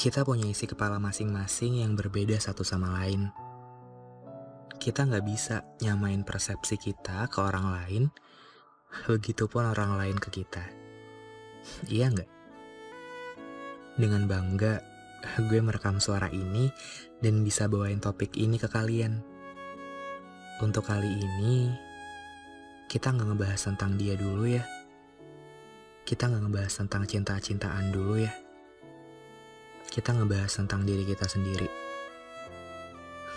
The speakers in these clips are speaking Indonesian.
Kita punya isi kepala masing-masing yang berbeda satu sama lain. Kita nggak bisa nyamain persepsi kita ke orang lain, begitupun orang lain ke kita. Iya nggak? Dengan bangga, gue merekam suara ini dan bisa bawain topik ini ke kalian. Untuk kali ini, kita nggak ngebahas tentang dia dulu ya. Kita nggak ngebahas tentang cinta-cintaan dulu ya. Kita ngebahas tentang diri kita sendiri.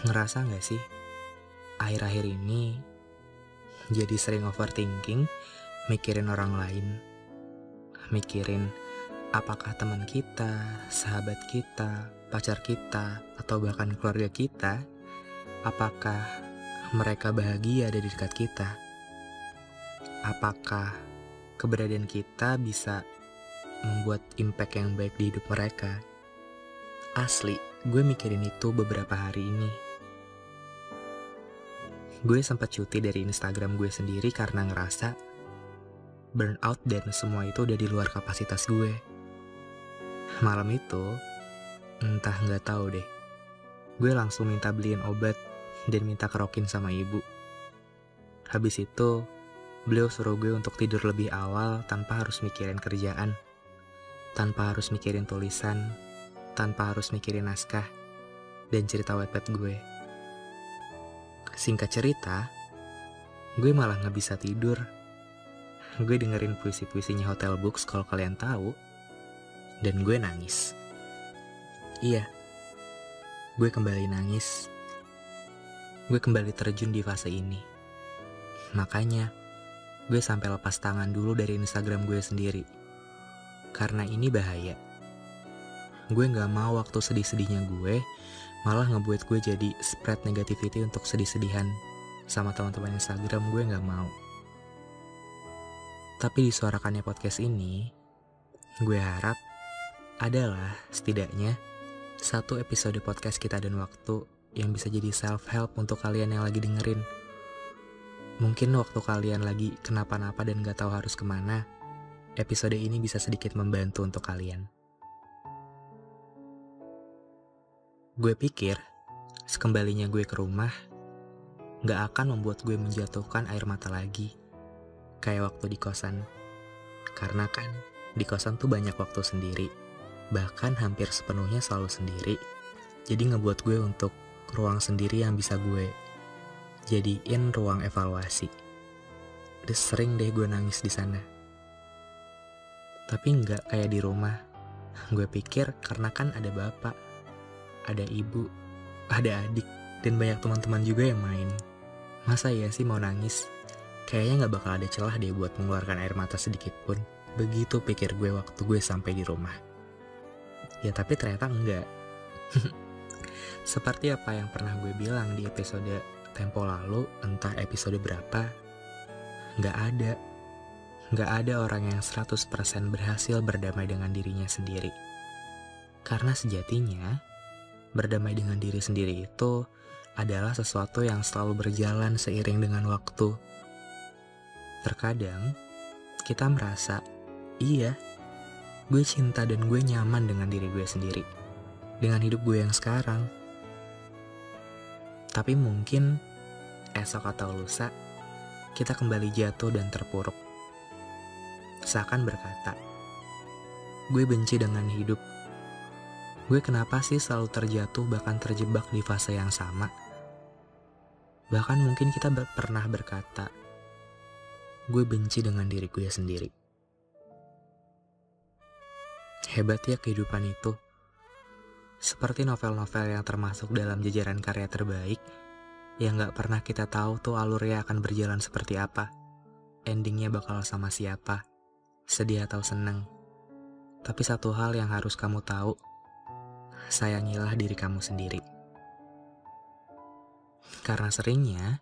Ngerasa gak sih, akhir-akhir ini jadi sering overthinking, mikirin orang lain. Mikirin apakah teman kita, sahabat kita, pacar kita, atau bahkan keluarga kita, apakah mereka bahagia ada di dekat kita? Apakah keberadaan kita bisa membuat impact yang baik di hidup mereka? Asli, gue mikirin itu beberapa hari ini. Gue sempat cuti dari Instagram gue sendiri karena ngerasa burnout dan semua itu udah di luar kapasitas gue. Malam itu, entah nggak tahu deh, gue langsung minta beliin obat dan minta kerokin sama ibu. Habis itu, beliau suruh gue untuk tidur lebih awal tanpa harus mikirin kerjaan, tanpa harus mikirin tulisan, tanpa harus mikirin naskah dan cerita Wattpad gue. Singkat cerita, gue malah gak bisa tidur. Gue dengerin puisi-puisinya Hotel Books kalau kalian tahu, dan gue nangis. Iya, gue kembali nangis. Gue kembali terjun di fase ini. Makanya, gue sampai lepas tangan dulu dari Instagram gue sendiri. Karena ini bahaya. Gue gak mau waktu sedih-sedihnya gue malah ngebuat gue jadi spread negativity untuk sedih-sedihan sama teman-teman Instagram. Gue gak mau. Tapi di suarakannya podcast ini, gue harap adalah setidaknya satu episode podcast Kita dan Waktu yang bisa jadi self-help untuk kalian yang lagi dengerin. Mungkin waktu kalian lagi kenapa-napa dan gak tahu harus kemana, episode ini bisa sedikit membantu untuk kalian. Gue pikir, sekembalinya gue ke rumah, gak akan membuat gue menjatuhkan air mata lagi, kayak waktu di kosan. Karena kan, di kosan tuh banyak waktu sendiri, bahkan hampir sepenuhnya selalu sendiri. Jadi ngebuat gue untuk ruang sendiri yang bisa gue jadiin ruang evaluasi. Udah sering deh gue nangis di sana. Tapi gak kayak di rumah. Gue pikir karena kan ada bapak, ada ibu, ada adik, dan banyak teman-teman juga yang main. Masa ya sih mau nangis? Kayaknya gak bakal ada celah deh buat mengeluarkan air mata sedikit pun. Begitu pikir gue waktu gue sampai di rumah. Ya tapi ternyata enggak. Seperti apa yang pernah gue bilang di episode tempo lalu, entah episode berapa, Gak ada orang yang 100% berhasil berdamai dengan dirinya sendiri. Karena sejatinya, berdamai dengan diri sendiri itu adalah sesuatu yang selalu berjalan seiring dengan waktu. Terkadang, kita merasa, iya, gue cinta dan gue nyaman dengan diri gue sendiri, dengan hidup gue yang sekarang. Tapi mungkin, esok atau lusa, kita kembali jatuh dan terpuruk. Seakan berkata, gue benci dengan hidup. Gue kenapa sih selalu terjatuh bahkan terjebak di fase yang sama? Bahkan mungkin kita pernah berkata, gue benci dengan diri gue sendiri. Hebat ya kehidupan itu. Seperti novel-novel yang termasuk dalam jajaran karya terbaik, yang gak pernah kita tahu tuh alurnya akan berjalan seperti apa. Endingnya bakal sama siapa, sedih atau seneng. Tapi satu hal yang harus kamu tahu, sayangilah diri kamu sendiri. Karena seringnya,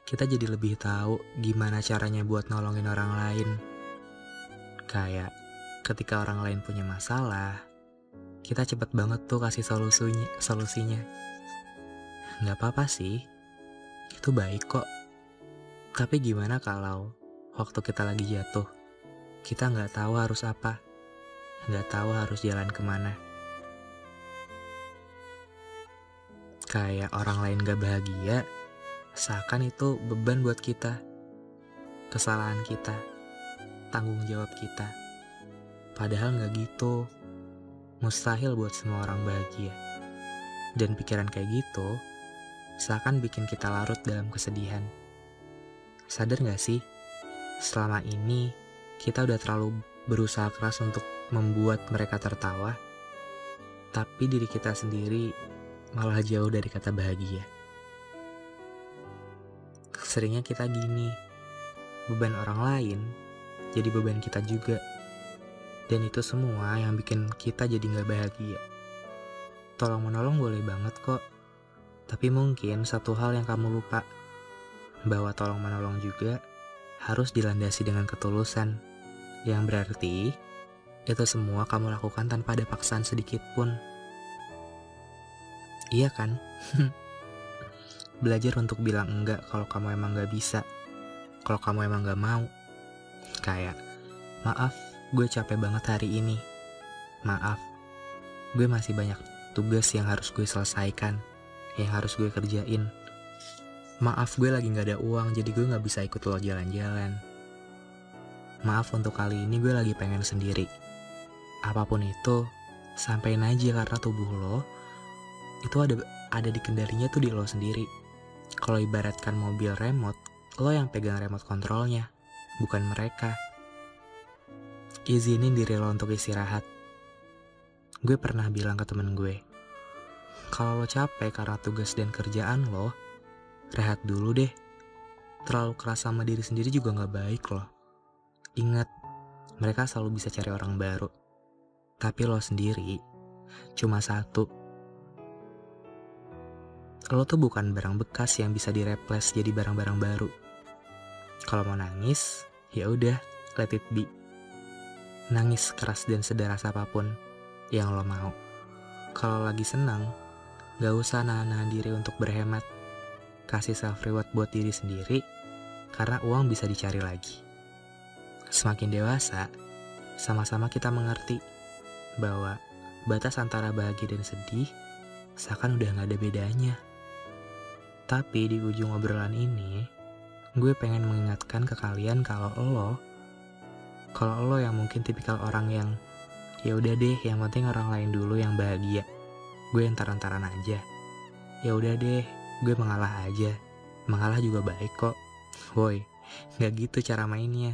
kita jadi lebih tahu gimana caranya buat nolongin orang lain. Kayak ketika orang lain punya masalah, kita cepet banget tuh kasih solusinya. Gak apa-apa sih, itu baik kok. Tapi gimana kalau waktu kita lagi jatuh, kita gak tahu harus apa, gak tahu harus jalan kemana. Kayak orang lain gak bahagia, seakan itu beban buat kita, kesalahan kita, tanggung jawab kita. Padahal gak gitu, mustahil buat semua orang bahagia. Dan pikiran kayak gitu, seakan bikin kita larut dalam kesedihan. Sadar gak sih, selama ini kita udah terlalu berusaha keras untuk membuat mereka tertawa, tapi diri kita sendiri malah jauh dari kata bahagia. Seringnya kita gini, beban orang lain jadi beban kita juga. Dan itu semua yang bikin kita jadi gak bahagia. Tolong menolong boleh banget kok, tapi mungkin satu hal yang kamu lupa, bahwa tolong menolong juga harus dilandasi dengan ketulusan, yang berarti itu semua kamu lakukan tanpa ada paksaan sedikit pun. Iya kan? Belajar untuk bilang enggak kalau kamu emang gak bisa, kalau kamu emang gak mau. Kayak, maaf, gue capek banget hari ini. Maaf, gue masih banyak tugas yang harus gue selesaikan, yang harus gue kerjain. Maaf, gue lagi gak ada uang, jadi gue gak bisa ikut lo jalan-jalan. Maaf, untuk kali ini gue lagi pengen sendiri. Apapun itu, sampein aja karena tubuh lo itu ada di kendalinya tuh di lo sendiri. Kalau ibaratkan mobil remote, lo yang pegang remote kontrolnya, bukan mereka. Izinin diri lo untuk istirahat. Gue pernah bilang ke temen gue, kalau lo capek karena tugas dan kerjaan lo, rehat dulu deh. Terlalu keras sama diri sendiri juga gak baik loh. Ingat, mereka selalu bisa cari orang baru, tapi lo sendiri cuma satu. Lo tuh bukan barang bekas yang bisa direplace jadi barang-barang baru. Kalau mau nangis, ya udah, let it be. Nangis keras dan sederas apapun yang lo mau. Kalau lagi senang, gak usah nahan-nahan diri untuk berhemat. Kasih self reward buat diri sendiri, karena uang bisa dicari lagi. Semakin dewasa, sama-sama kita mengerti bahwa batas antara bahagia dan sedih seakan udah gak ada bedanya. Tapi di ujung obrolan ini, gue pengen mengingatkan ke kalian kalau lo yang mungkin tipikal orang yang ya udah deh, yang penting orang lain dulu yang bahagia, gue entar-entaran aja. Ya udah deh, gue mengalah aja. Mengalah juga baik kok. Woi, gak gitu cara mainnya.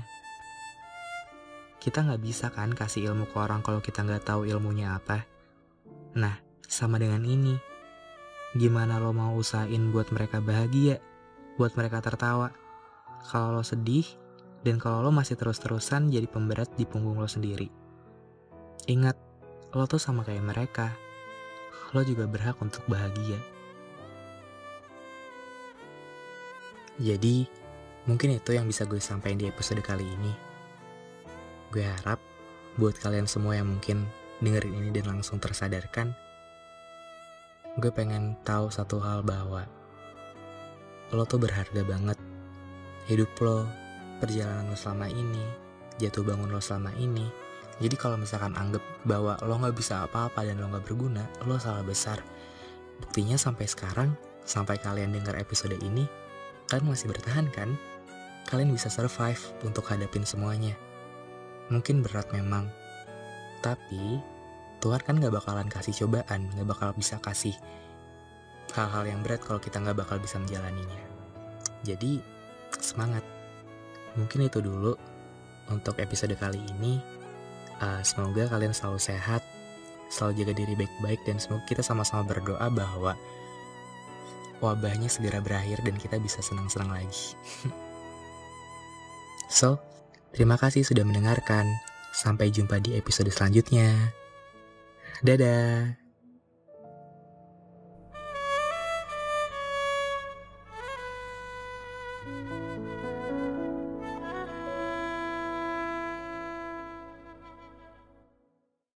Kita gak bisa kan kasih ilmu ke orang kalau kita gak tahu ilmunya apa. Nah, sama dengan ini. Gimana lo mau usahain buat mereka bahagia, buat mereka tertawa, kalau lo sedih, dan kalau lo masih terus-terusan jadi pemberat di punggung lo sendiri. Ingat, lo tuh sama kayak mereka. Lo juga berhak untuk bahagia. Jadi, mungkin itu yang bisa gue sampaikan di episode kali ini. Gue harap buat kalian semua yang mungkin dengerin ini dan langsung tersadarkan, gue pengen tahu satu hal bahwa lo tuh berharga banget. Hidup lo, perjalanan lo selama ini, jatuh bangun lo selama ini. Jadi kalau misalkan anggap bahwa lo gak bisa apa-apa dan lo gak berguna, lo salah besar. Buktinya sampai sekarang, sampai kalian dengar episode ini, kalian masih bertahan kan? Kalian bisa survive untuk hadapin semuanya. Mungkin berat memang, tapi Tuhan kan gak bakalan kasih cobaan, gak bakal bisa kasih hal-hal yang berat kalau kita gak bakal bisa menjalaninya. Jadi, semangat. Mungkin itu dulu untuk episode kali ini. Semoga kalian selalu sehat, selalu jaga diri baik-baik, dan semoga kita sama-sama berdoa bahwa wabahnya segera berakhir dan kita bisa senang-senang lagi. So, terima kasih sudah mendengarkan. Sampai jumpa di episode selanjutnya. Dadah!